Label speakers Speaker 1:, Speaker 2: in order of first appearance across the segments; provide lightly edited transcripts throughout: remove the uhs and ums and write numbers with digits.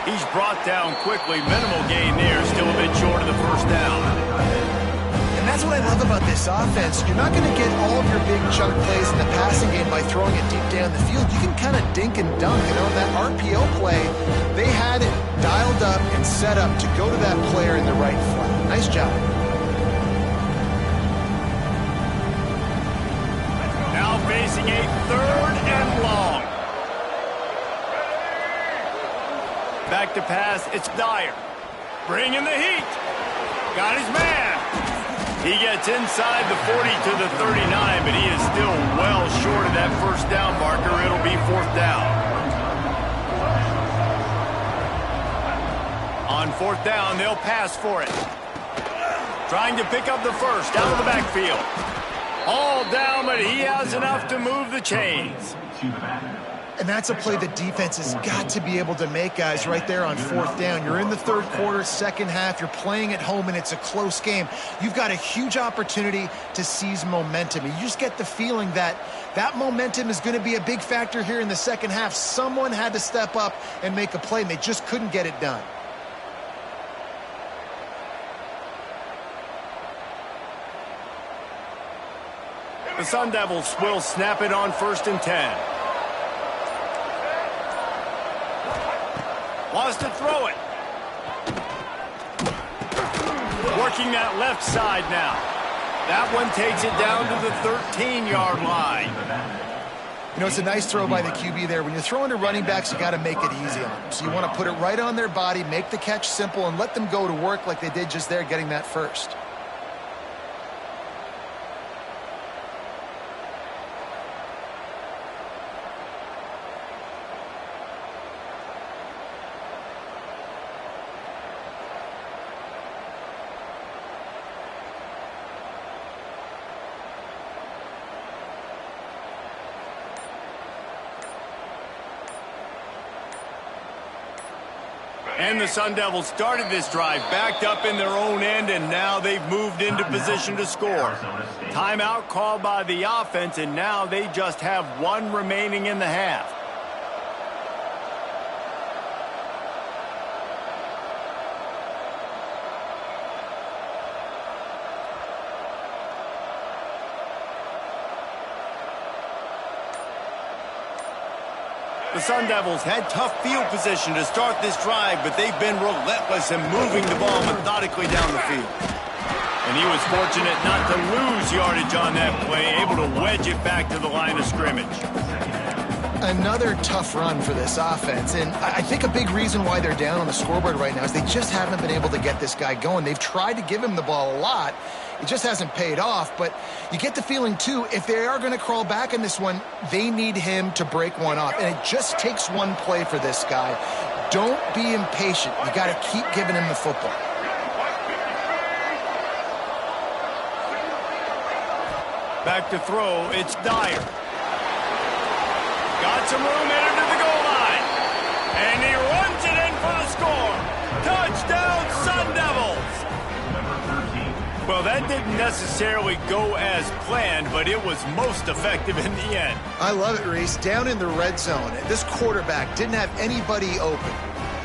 Speaker 1: He's brought down quickly. Minimal gain there. Still a bit short of the first down.
Speaker 2: And that's what I love about this offense. You're not going to get all of your big chunk plays in the passing game by throwing it deep down the field. You can kind of dink and dunk. You know, that RPO play, they had it dialed up and set up to go to that player in the right flat. Nice job.
Speaker 1: Now facing a 3rd and long. Back to pass, it's Dyer. Bringing the heat. Got his man. He gets inside the 40 to the 39, but he is still well short of that first down marker. It'll be 4th down. On 4th down, they'll pass for it. Trying to pick up the first out of the backfield. All down, but he has enough to move the chains.
Speaker 2: And that's a play the defense has got to be able to make, guys, right there on 4th down. You're in the 3rd quarter, second half. You're playing at home, and it's a close game. You've got a huge opportunity to seize momentum. You just get the feeling that that momentum is going to be a big factor here in the second half. Someone had to step up and make a play, and they just couldn't get it done.
Speaker 1: The Sun Devils will snap it on 1st and 10. Wants to throw it. Working that left side now. That one takes it down to the 13-yard line.
Speaker 2: You know, it's a nice throw by the QB there. When you're throwing to running backs, you got to make it easy on them. So you want to put it right on their body, make the catch simple, and let them go to work like they did just there, getting that first.
Speaker 1: And the Sun Devils started this drive, backed up in their own end, and now they've moved into position to score. Timeout called by the offense, and now they just have 1 remaining in the half. The Sun Devils had tough field position to start this drive, but they've been relentless in moving the ball methodically down the field. And he was fortunate not to lose yardage on that play, able to wedge it back to the line of scrimmage.
Speaker 2: Another tough run for this offense, and I think a big reason why they're down on the scoreboard right now is they just haven't been able to get this guy going. They've tried to give him the ball a lot. It just hasn't paid off, but you get the feeling, too, if they are going to crawl back in this one, they need him to break one up, and it just takes one play for this guy. Don't be impatient. You got to keep giving him the football.
Speaker 1: Back to throw, it's Dyer. Got some room, headed to the goal line. And he runs it in for the score. Touchdown, Sun Devils. Well, that didn't necessarily go as planned, but it was most effective in the end.
Speaker 2: I love it, Reese. Down in the red zone, this quarterback didn't have anybody open.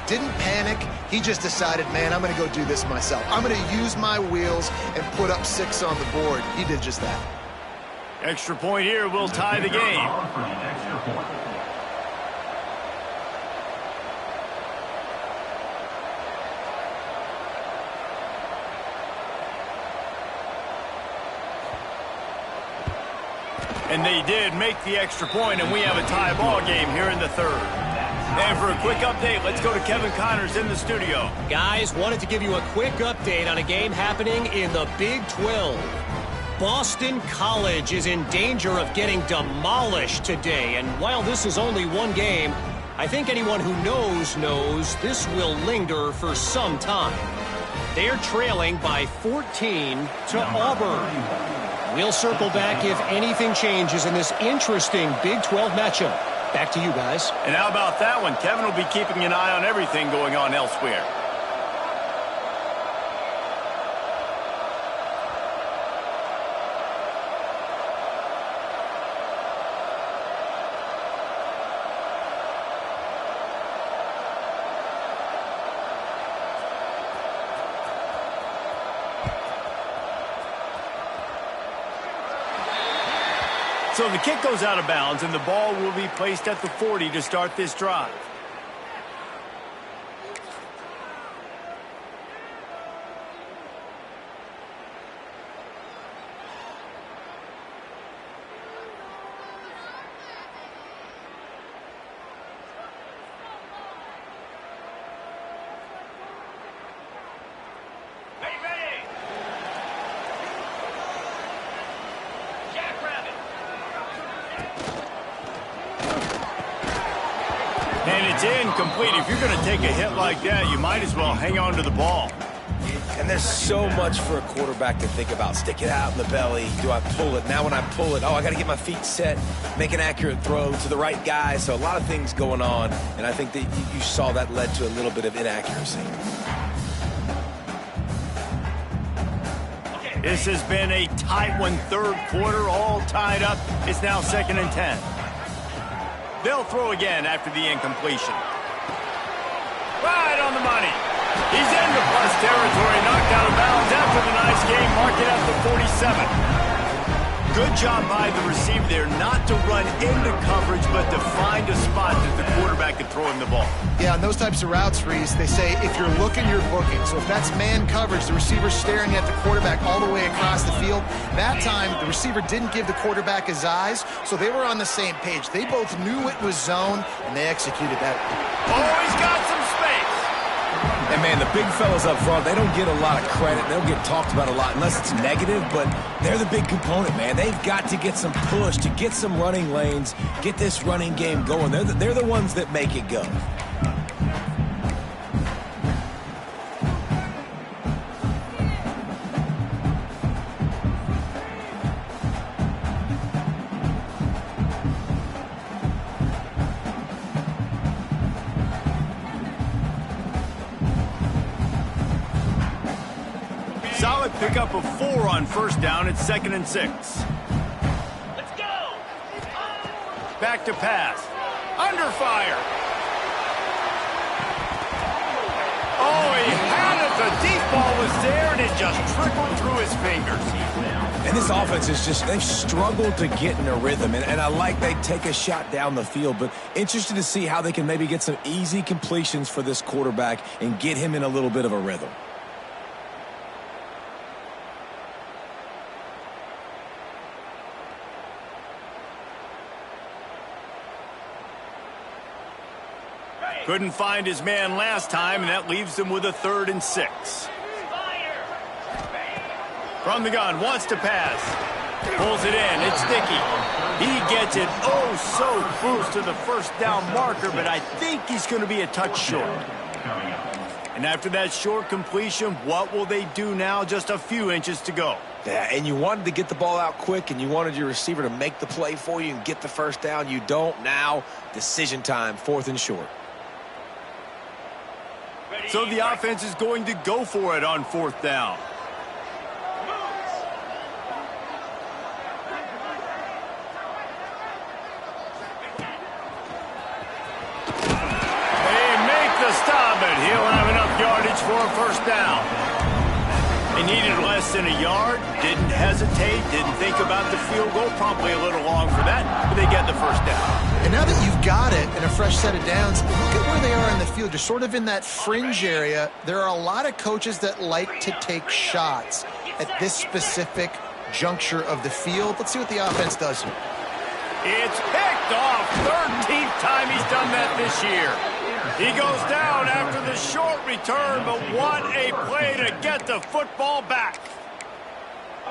Speaker 2: Didn't panic. He just decided, man, I'm going to go do this myself. I'm going to use my wheels and put up 6 on the board. He did just that.
Speaker 1: Extra point here will tie the game. And they did make the extra point, and we have a tie ball game here in the 3rd. And for a quick update, let's go to Kevin Connors in the studio.
Speaker 3: Guys, wanted to give you a quick update on a game happening in the Big 12. Boston College is in danger of getting demolished today, and while this is only one game, I think anyone who knows this will linger for some time. They're trailing by 14 to Auburn. We'll circle back if anything changes in this interesting Big 12 matchup. Back to you guys.
Speaker 1: And how about that one? Kevin will be keeping an eye on everything going on elsewhere. So the kick goes out of bounds, and the ball will be placed at the 40 to start this drive. And it's incomplete. If you're going to take a hit like that, you might as well hang on to the ball.
Speaker 4: And there's so much for a quarterback to think about. Stick it out in the belly. Do I pull it? Now when I pull it, I got to get my feet set, make an accurate throw to the right guy. So a lot of things going on, and I think that you saw that led to a little bit of inaccuracy.
Speaker 1: This has been a tight one, third quarter, all tied up. It's now 2nd and 10. They'll throw again after the incompletion. Right on the money. He's into plus territory, knocked out of bounds after the nice game, mark it at the 47. Good job by the receiver there not to run into coverage, but to find a spot that the quarterback could throw him the ball.
Speaker 2: Yeah, on those types of routes, Reese, they say if you're looking, you're booking. So if that's man coverage, the receiver's staring at the quarterback all the way across the field. That time, the receiver didn't give the quarterback his eyes, so they were on the same page. They both knew it was zone, and they executed that.
Speaker 1: Oh, he's got some space.
Speaker 4: And, man, the big fellas up front, they don't get a lot of credit. They don't get talked about a lot unless it's negative, but they're the big component, man. They've got to get some push, to get some running lanes, get this running game going. They're the ones that make it go.
Speaker 1: Solid pickup of 4 on first down. It's 2nd and 6.
Speaker 3: Let's go!
Speaker 1: Back to pass. Under fire. Oh, he had it. The deep ball was there, and it just trickled through his fingers.
Speaker 4: And this offense is just, they've struggled to get in a rhythm. And I like they take a shot down the field, but interested to see how they can maybe get some easy completions for this quarterback and get him in a little bit of a rhythm.
Speaker 1: Couldn't find his man last time, and that leaves him with a 3rd and 6. From the gun, wants to pass. Pulls it in, it's Dickey. He gets it so close to the first down marker, but I think he's going to be a touch short. And after that short completion, what will they do now? Just a few inches to go.
Speaker 4: Yeah, and you wanted to get the ball out quick, and you wanted your receiver to make the play for you and get the first down. You don't now. Decision time, 4th and short.
Speaker 1: So the offense is going to go for it on 4th down. They make the stop, but he'll have enough yardage for a first down. They needed less than a yard, didn't hesitate, didn't think about the field goal. Probably a little long for that, but they get the first down.
Speaker 2: And now that you've got it in a fresh set of downs, look at where they are in the field. You're sort of in that fringe area. There are a lot of coaches that like to take shots at this specific juncture of the field. Let's see what the offense does here.
Speaker 1: It's picked off. 13th time he's done that this year. He goes down after the short return, but what a play to get the football back.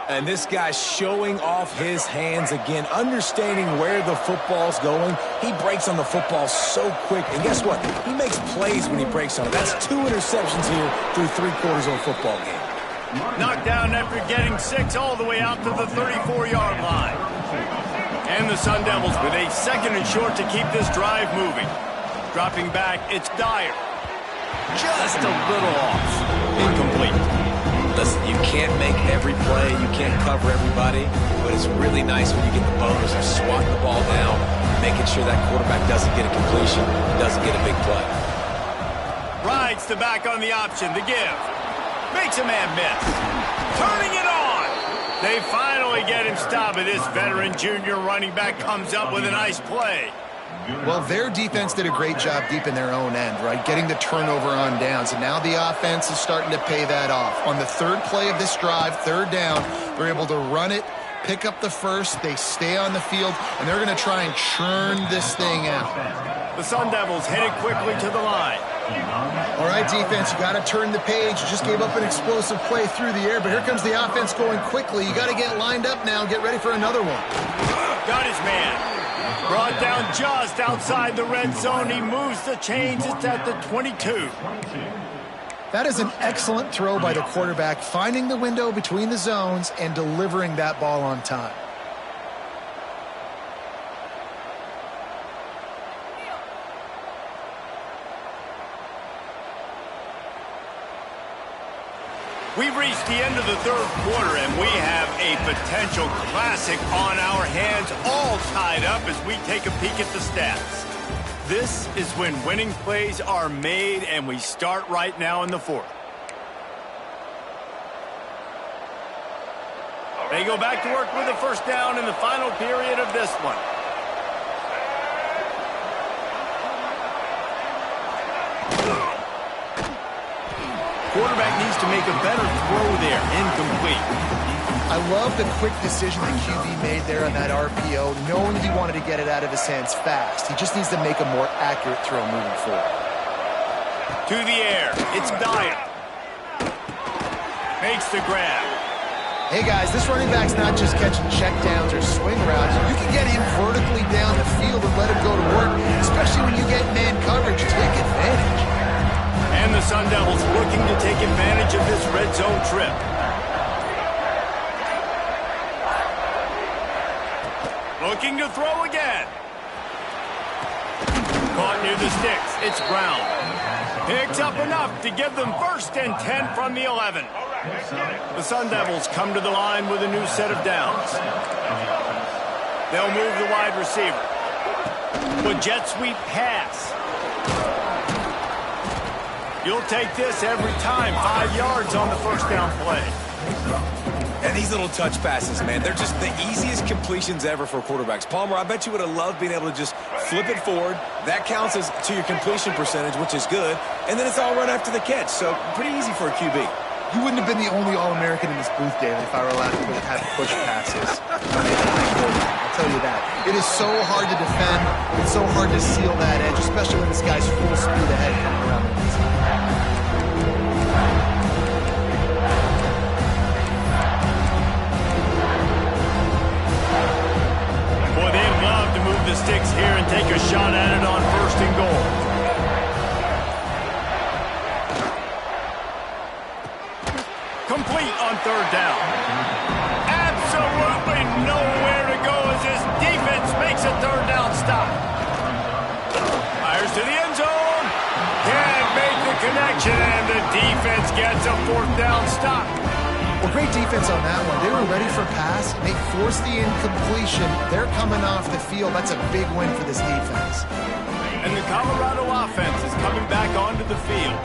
Speaker 4: And this guy's showing off his hands again, understanding where the football's going. He breaks on the football so quick. And guess what? He makes plays when he breaks on it. That's 2 interceptions here through 3 quarters of a football game.
Speaker 1: Knocked down after getting 6 all the way out to the 34-yard line. And the Sun Devils with a 2nd and short to keep this drive moving. Dropping back, it's Dyer. Just a little off. Incomplete.
Speaker 4: Listen, you can't make every play, you can't cover everybody, but it's really nice when you get the bonus of swatting the ball down, making sure that quarterback doesn't get a completion, doesn't get a big play.
Speaker 1: Rides the back on the option, the give. Makes a man miss. Turning it on. They finally really get him stopped, but this veteran junior running back comes up with a nice play.
Speaker 2: Well, their defense did a great job deep in their own end, right? Getting the turnover on downs, and now the offense is starting to pay that off. On the third play of this drive, third down, they're able to run it, pick up the first, they stay on the field, and they're going to try and churn this thing out.
Speaker 1: The Sun Devils headed quickly to the line.
Speaker 2: All right, defense, you got to turn the page. You just gave up an explosive play through the air, but here comes the offense going quickly. You got to get lined up now and get ready for another one.
Speaker 1: Got his man. Brought down just outside the red zone. He moves the chains. It's at the 22.
Speaker 2: That is an excellent throw by the quarterback, finding the window between the zones and delivering that ball on time.
Speaker 1: We've reached the end of the third quarter, and we have a potential classic on our hands, all tied up as we take a peek at the stats. This is when winning plays are made, and we start right now in the fourth. They go back to work with a first down in the final period of this one. Quarterback needs to make a better throw there. Incomplete.
Speaker 2: I love the quick decision that QB made there on that RPO, knowing he wanted to get it out of his hands fast. He just needs to make a more accurate throw moving forward.
Speaker 1: To the air. It's Dyer. Makes the grab.
Speaker 2: Hey, guys, this running back's not just catching checkdowns or swing routes. You can get him vertically down the field and let him go to work, especially when you get man coverage. Take advantage.
Speaker 1: And the Sun Devils looking to take advantage of this red zone trip. Looking to throw again. Caught near the sticks. It's Brown. Picks up enough to give them first and 10 from the 11. The Sun Devils come to the line with a new set of downs. They'll move the wide receiver. With jet sweep pass. You'll take this every time. 5 yards on the first down play.
Speaker 4: And these little touch passes, man, they're just the easiest completions ever for quarterbacks. Palmer, I bet you would have loved being able to just flip it forward. That counts as to your completion percentage, which is good. And then it's all run after the catch. So pretty easy for a QB.
Speaker 2: You wouldn't have been the only All-American in this booth, David, if I were allowed to have push passes. I'll tell you that. It is so hard to defend. It's so hard to seal that edge, especially when this guy's full speed ahead coming around the inside.
Speaker 1: Boy, they'd love to move the sticks here and take a shot at it on first and goal. Complete on third down. Absolutely nowhere to go as this defense makes a third down stop. Fires to the end zone. Can't make the connection, and the defense gets a fourth down stop.
Speaker 2: Well, great defense on that one. They were ready for pass. They forced the incompletion. They're coming off the field. That's a big win for this defense.
Speaker 1: And the Colorado offense is coming back onto the field.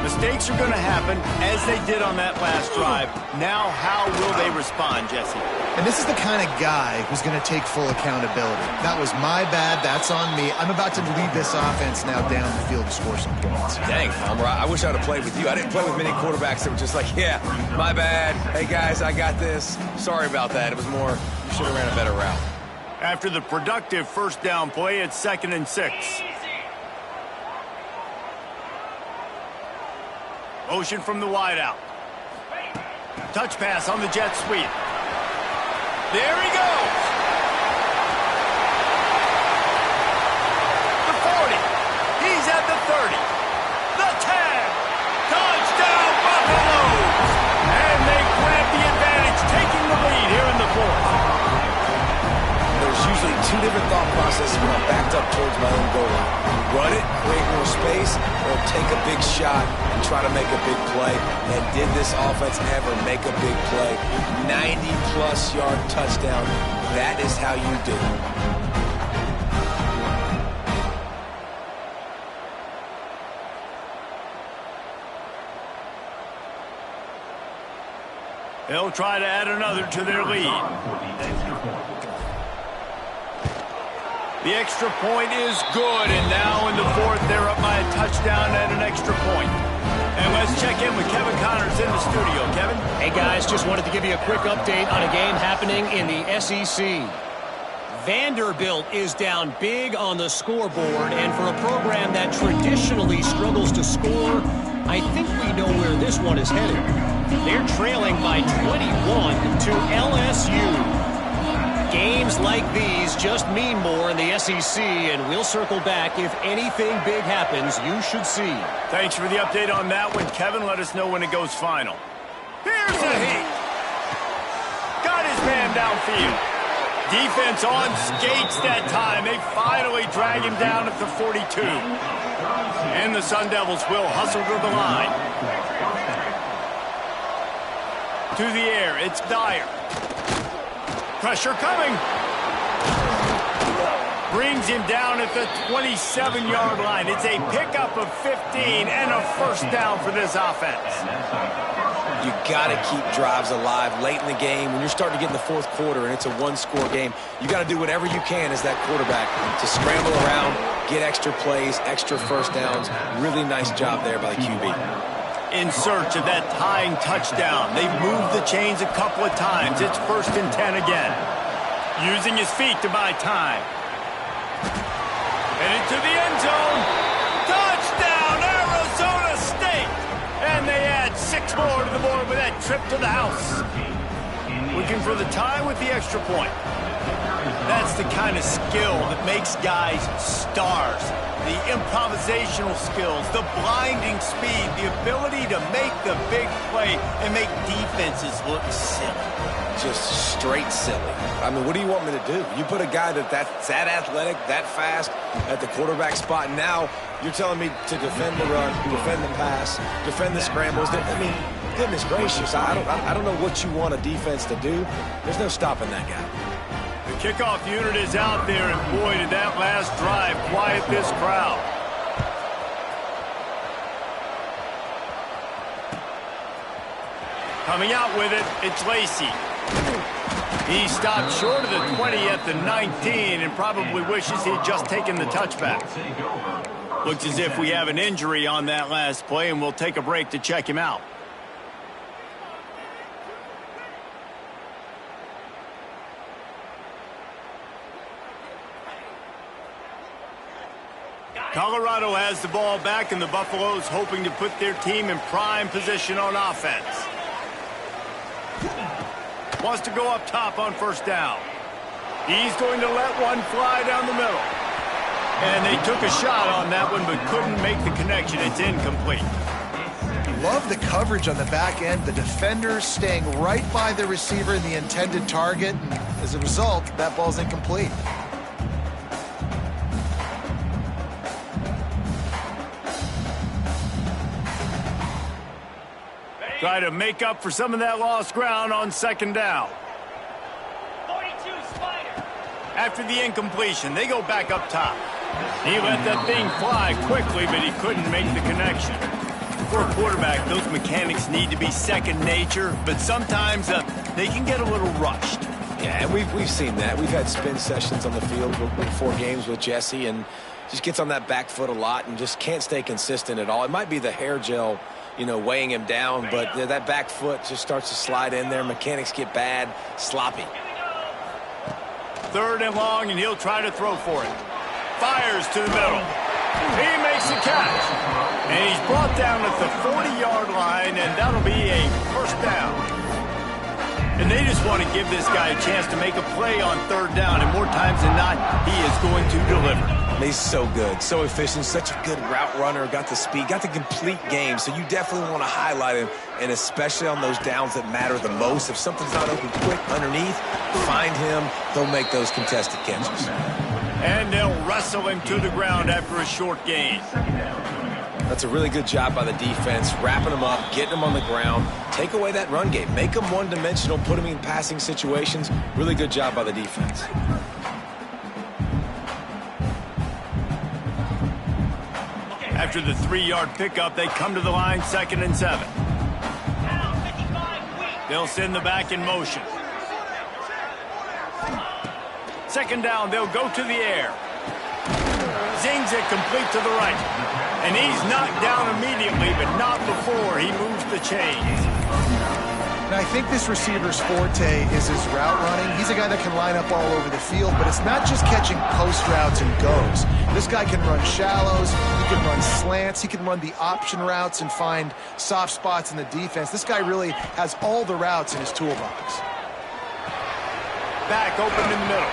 Speaker 1: Mistakes are going to happen, as they did on that last drive. Now, how will they respond, Jesse?
Speaker 2: And this is the kind of guy who's going to take full accountability. That was my bad. That's on me. I'm about to lead this offense now down the field to score some points.
Speaker 4: Dang, Palmer, I wish I would have played with you. I didn't play with many quarterbacks that were just like, yeah, my bad. Hey, guys, I got this. Sorry about that. It was more, you should have ran a better route.
Speaker 1: After the productive first down play, it's 2nd and 6. Motion from the wideout. Touch pass on the jet sweep. There he goes. The 40. He's at the 30. The 10. Touchdown, Buffaloes. And they grab the advantage, taking the lead here in the fourth.
Speaker 4: There's usually two different thought processes when I'm backed up towards my own goal line. Run it, create more space, or take a big shot and try to make a big play. And did this offense ever make a big play? 90-plus yard touchdown. That is how you do it.
Speaker 1: They'll try to add another to their lead. The extra point is good, and now in the fourth, they're up by a touchdown and an extra point. And let's check in with Kevin Connors in the studio. Kevin?
Speaker 3: Hey, guys, just wanted to give you a quick update on a game happening in the SEC. Vanderbilt is down big on the scoreboard, and for a program that traditionally struggles to score, I think we know where this one is headed. They're trailing by 21 to LSU. Games like these just mean more in the SEC, and we'll circle back if anything big happens you should see.
Speaker 1: Thanks for the update on that one, Kevin. Let us know when it goes final. Here's a heat. Got his man downfield. Defense on skates that time. They finally drag him down at the 42. And the Sun Devils will hustle to the line. To the air, it's Dyer. Pressure coming. Brings him down at the 27-yard line. It's a pickup of 15 and a first down for this offense.
Speaker 4: You got to keep drives alive late in the game. When you're starting to get in the fourth quarter and it's a one-score game, you got to do whatever you can as that quarterback to scramble around, get extra plays, extra first downs. Really nice job there by the QB.
Speaker 1: In search of that tying touchdown. They've moved the chains a couple of times. It's 1st and 10 again. Using his feet to buy time. And into the end zone. Touchdown, Arizona State! And they add 6 more to the board with that trip to the house. Looking for the tie with the extra point. That's the kind of skill that makes guys stars. The improvisational skills, the blinding speed, the ability to make the big play and make defenses look silly.
Speaker 4: Just straight silly. I mean, what do you want me to do? You put a guy that's that athletic, that fast at the quarterback spot, and now you're telling me to defend the run, defend the pass, defend the scrambles. I mean, goodness gracious, I don't know what you want a defense to do. There's no stopping that guy.
Speaker 1: The kickoff unit is out there, and boy, did that last drive quiet this crowd. Coming out with it, it's Lacey. He stopped short of the 20 at the 19 and probably wishes he'd just taken the touchback. Looks as if we have an injury on that last play, and we'll take a break to check him out. Colorado has the ball back, and the Buffaloes hoping to put their team in prime position on offense. Wants to go up top on first down. He's going to let one fly down the middle. And they took a shot on that one, but couldn't make the connection. It's incomplete.
Speaker 2: Love the coverage on the back end. The defenders staying right by the receiver and the intended target. And as a result, that ball's incomplete.
Speaker 1: Try to make up for some of that lost ground on second down.
Speaker 5: 42 Spider.
Speaker 1: After the incompletion, they go back up top. He let that thing fly quickly, but he couldn't make the connection. For a quarterback, those mechanics need to be second nature, but sometimes they can get a little rushed.
Speaker 4: Yeah, and we've seen that. We've had spin sessions on the field before games with Jesse, and just gets on that back foot a lot and just can't stay consistent at all. It might be the hair gel, you know, weighing him down, but that back foot just starts to slide in there. Mechanics get bad, sloppy.
Speaker 1: 3rd and long, and he'll try to throw for it. Fires to the middle. He makes the catch. And he's brought down at the 40-yard line, and that'll be a first down. And they just want to give this guy a chance to make a play on 3rd down, and more times than not, he is going to deliver.
Speaker 4: He's so good, so efficient, such a good route runner, got the speed, got the complete game, so you definitely want to highlight him, and especially on those downs that matter the most. If something's not open quick underneath, find him, he'll make those contested catches.
Speaker 1: And they'll wrestle him to the ground after a short gain.
Speaker 4: That's a really good job by the defense, wrapping him up, getting him on the ground, take away that run game, make him one-dimensional, put him in passing situations. Really good job by the defense.
Speaker 1: After the 3-yard pickup, they come to the line 2nd and 7.
Speaker 5: Now 55 weeks.
Speaker 1: They'll send the back in motion. Second down, they'll go to the air. Zings it complete to the right. And he's knocked down immediately, but not before he moves the chains.
Speaker 2: And I think this receiver's forte is his route running. He's a guy that can line up all over the field, but it's not just catching post routes and goes. This guy can run shallows, he can run slants, he can run the option routes and find soft spots in the defense. This guy really has all the routes in his toolbox.
Speaker 1: Back open in the middle.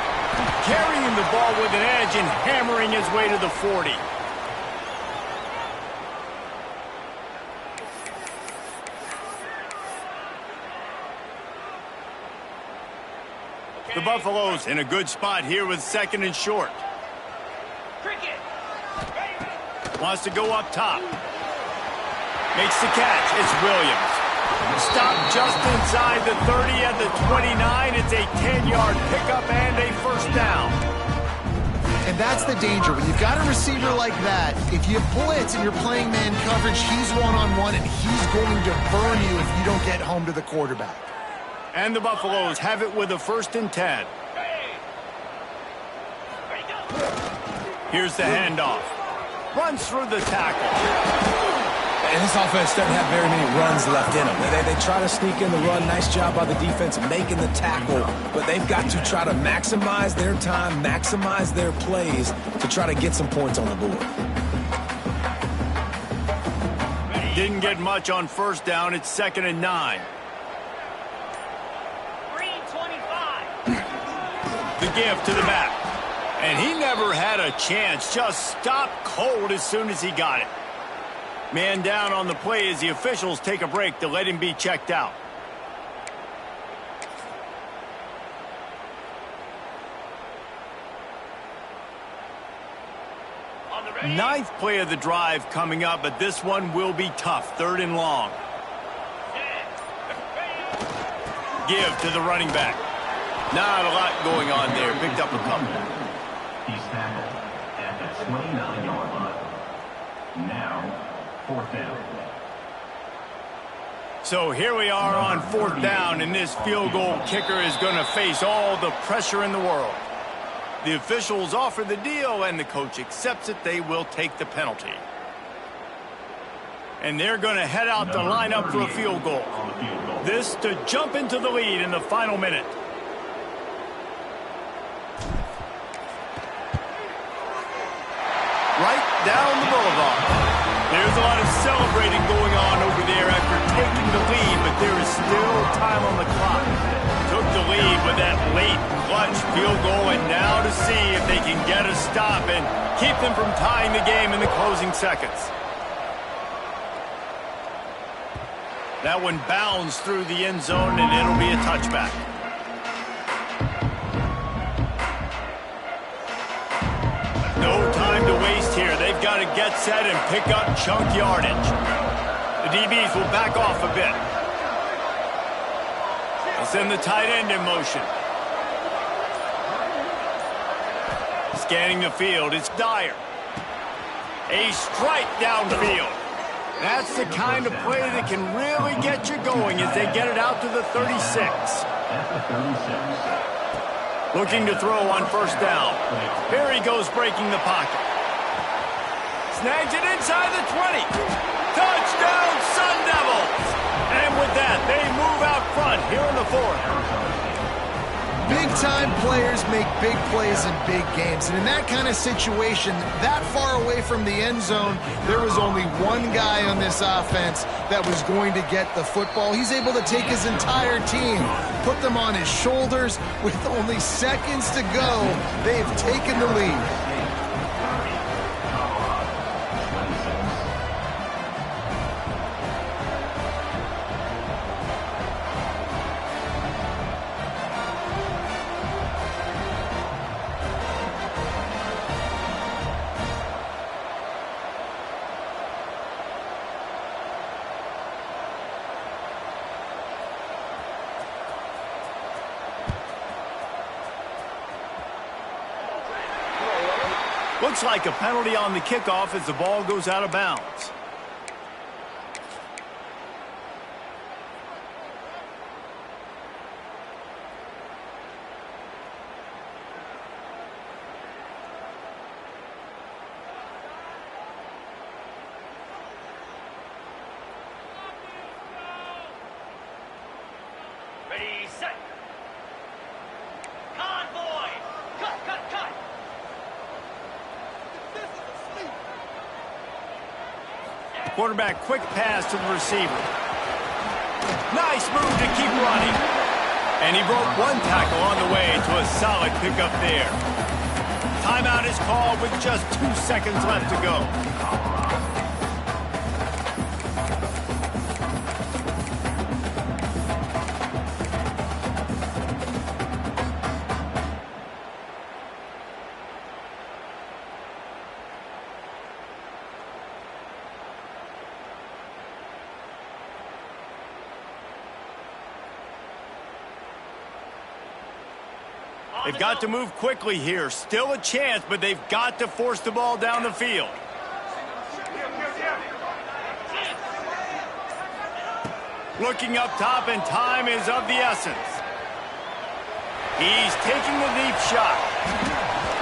Speaker 1: Carrying the ball with an edge and hammering his way to the 40. The Buffaloes in a good spot here with second and short.
Speaker 5: Cricket.
Speaker 1: Wants to go up top. Makes the catch. It's Williams. Stopped just inside the 30 at the 29. It's a 10-yard pickup and a first down.
Speaker 2: And that's the danger. When you've got a receiver like that, if you blitz and you're playing man coverage, he's one-on-one, and he's going to burn you if you don't get home to the quarterback.
Speaker 1: And the Buffaloes have it with a 1st and 10. Here's the handoff. Runs through the tackle.
Speaker 4: And this offense doesn't have very many runs left in them. They try to sneak in the run. Nice job by the defense making the tackle. But they've got to try to maximize their time, maximize their plays to try to get some points on the board.
Speaker 1: Didn't get much on first down. It's 2nd and 9. The give to the back. And he never had a chance. Just stopped cold as soon as he got it. Man down on the play as the officials take a break to let him be checked out. Ninth play of the drive coming up, but this one will be tough. 3rd and long. Give to the running back. Not a lot going on there. Picked up a couple.
Speaker 6: He's tackled at the 29-yard line. Now, 4th down.
Speaker 1: So here we are on 4th down, and this field goal kicker is going to face all the pressure in the world. The officials offer the deal, and the coach accepts it. They will take the penalty. And they're going to head out to line up for a field goal. This to jump into the lead in the final minute. Right down the boulevard. There's a lot of celebrating going on over there after taking the lead, but there is still time on the clock. Took the lead with that late clutch field goal, and now to see if they can get a stop and keep them from tying the game in the closing seconds. That one bounds through the end zone, and it'll be a touchback. No time to waste here. They've got to get set and pick up chunk yardage. The DBs will back off a bit. They'll send the tight end in motion. Scanning the field, it's Dyer. A strike downfield. That's the kind of play that can really get you going as they get it out to the 36.
Speaker 6: At the 36.
Speaker 1: Looking to throw on first down. Here he goes breaking the pocket. Snags it inside the 20. Touchdown, Sun Devils! And with that, they move out front here in the 4th.
Speaker 2: Big-time players make big plays in big games. And in that kind of situation, that far away from the end zone, there was only one guy on this offense that was going to get the football. He's able to take his entire team, put them on his shoulders. With only seconds to go, they've taken the lead.
Speaker 1: Looks like a penalty on the kickoff as the ball goes out of bounds.
Speaker 5: Ready, set. Convoy. Cut, cut, cut.
Speaker 1: Quarterback, quick pass to the receiver. Nice move to keep running. And he broke one tackle on the way to a solid pickup there. Timeout is called with just 2 seconds left to go. They've got to move quickly here. Still a chance, but they've got to force the ball down the field. Looking up top, and time is of the essence. He's taking the deep shot.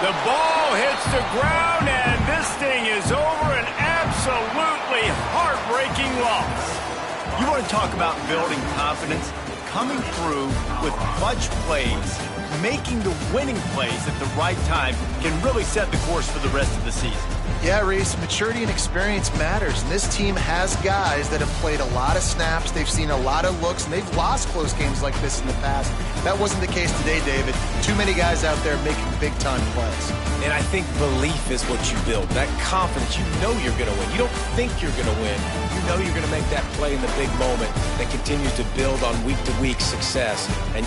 Speaker 1: The ball hits the ground, and this thing is over. An absolutely heartbreaking loss. You want to talk about building confidence? Coming through with clutch plays, making the winning plays at the right time can really set the course for the rest of the season.
Speaker 2: Yeah, Reese, maturity and experience matters, and this team has guys that have played a lot of snaps, they've seen a lot of looks, and they've lost close games like this in the past. That wasn't the case today, David. Too many guys out there making big-time plays.
Speaker 4: And I think belief is what you build, that confidence. You know you're going to win. You don't think you're going to win. You know you're going to make that play in the big moment that continues to build on week-to-week success. And